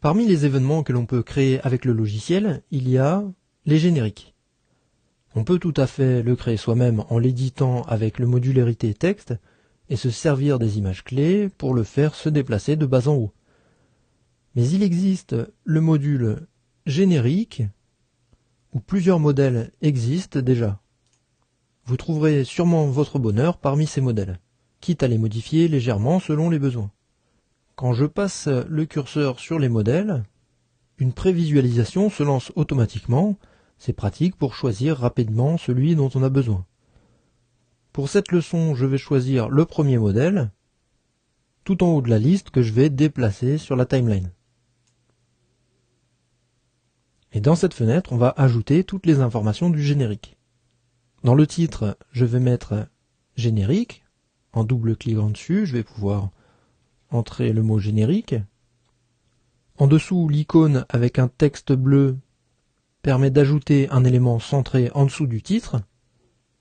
Parmi les événements que l'on peut créer avec le logiciel, il y a les génériques. On peut tout à fait le créer soi-même en l'éditant avec le module hérité texte et se servir des images clés pour le faire se déplacer de bas en haut. Mais il existe le module générique où plusieurs modèles existent déjà. Vous trouverez sûrement votre bonheur parmi ces modèles, quitte à les modifier légèrement selon les besoins. Quand je passe le curseur sur les modèles, une prévisualisation se lance automatiquement. C'est pratique pour choisir rapidement celui dont on a besoin. Pour cette leçon, je vais choisir le premier modèle, tout en haut de la liste que je vais déplacer sur la timeline. Et dans cette fenêtre, on va ajouter toutes les informations du générique. Dans le titre, je vais mettre générique. En double-cliquant dessus, je vais pouvoir entrer le mot générique. En dessous, l'icône avec un texte bleu permet d'ajouter un élément centré en dessous du titre.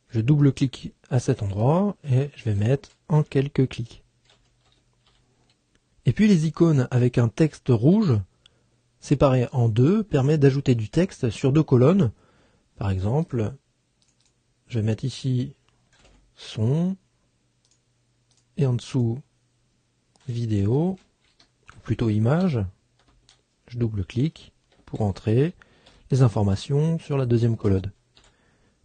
Je double-clique à cet endroit et je vais mettre en quelques clics. Et puis les icônes avec un texte rouge séparé en deux permet d'ajouter du texte sur deux colonnes. Par exemple, je vais mettre ici son et en dessous vidéo, ou plutôt image. Je double-clique pour entrer les informations sur la deuxième colonne.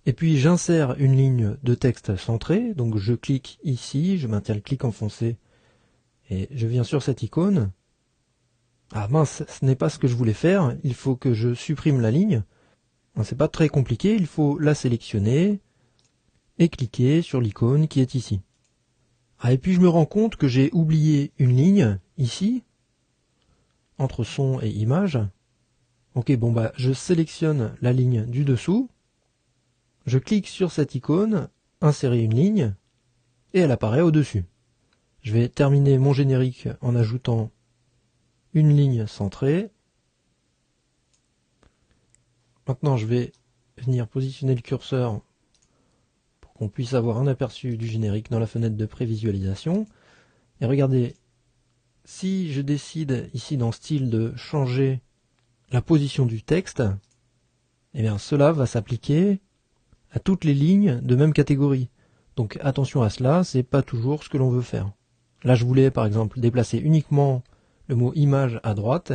Et puis j'insère une ligne de texte centrée, donc je clique ici, je maintiens le clic enfoncé et je viens sur cette icône. Ah mince, ce n'est pas ce que je voulais faire, il faut que je supprime la ligne. C'est pas très compliqué, il faut la sélectionner et cliquer sur l'icône qui est ici. Ah, et puis je me rends compte que j'ai oublié une ligne ici, entre son et image. Ok, bon bah je sélectionne la ligne du dessous, je clique sur cette icône, insérer une ligne, et elle apparaît au-dessus. Je vais terminer mon générique en ajoutant une ligne centrée. Maintenant je vais venir positionner le curseur pour qu'on puisse avoir un aperçu du générique dans la fenêtre de prévisualisation. Et regardez, si je décide ici dans style de changer la position du texte, eh bien cela va s'appliquer à toutes les lignes de même catégorie. Donc attention à cela, c'est pas toujours ce que l'on veut faire. Là je voulais par exemple déplacer uniquement le mot image à droite.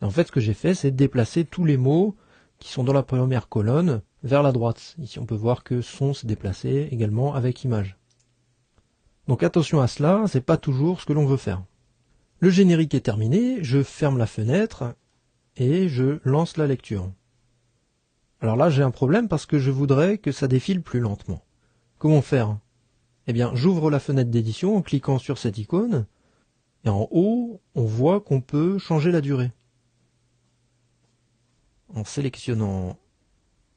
Et en fait ce que j'ai fait c'est déplacer tous les mots qui sont dans la première colonne vers la droite. Ici on peut voir que son s'est déplacé également avec image. Donc attention à cela, c'est pas toujours ce que l'on veut faire. Le générique est terminé, je ferme la fenêtre et je lance la lecture. Alors là j'ai un problème parce que je voudrais que ça défile plus lentement. Comment faire? Eh bien j'ouvre la fenêtre d'édition en cliquant sur cette icône et en haut on voit qu'on peut changer la durée. En sélectionnant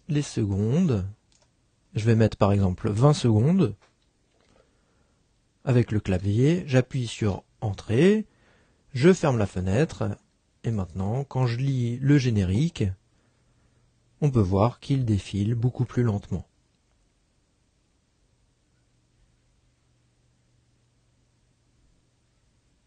les secondes, je vais mettre par exemple 20 secondes. Avec le clavier, j'appuie sur Entrée, je ferme la fenêtre et maintenant quand je lis le générique, on peut voir qu'il défile beaucoup plus lentement.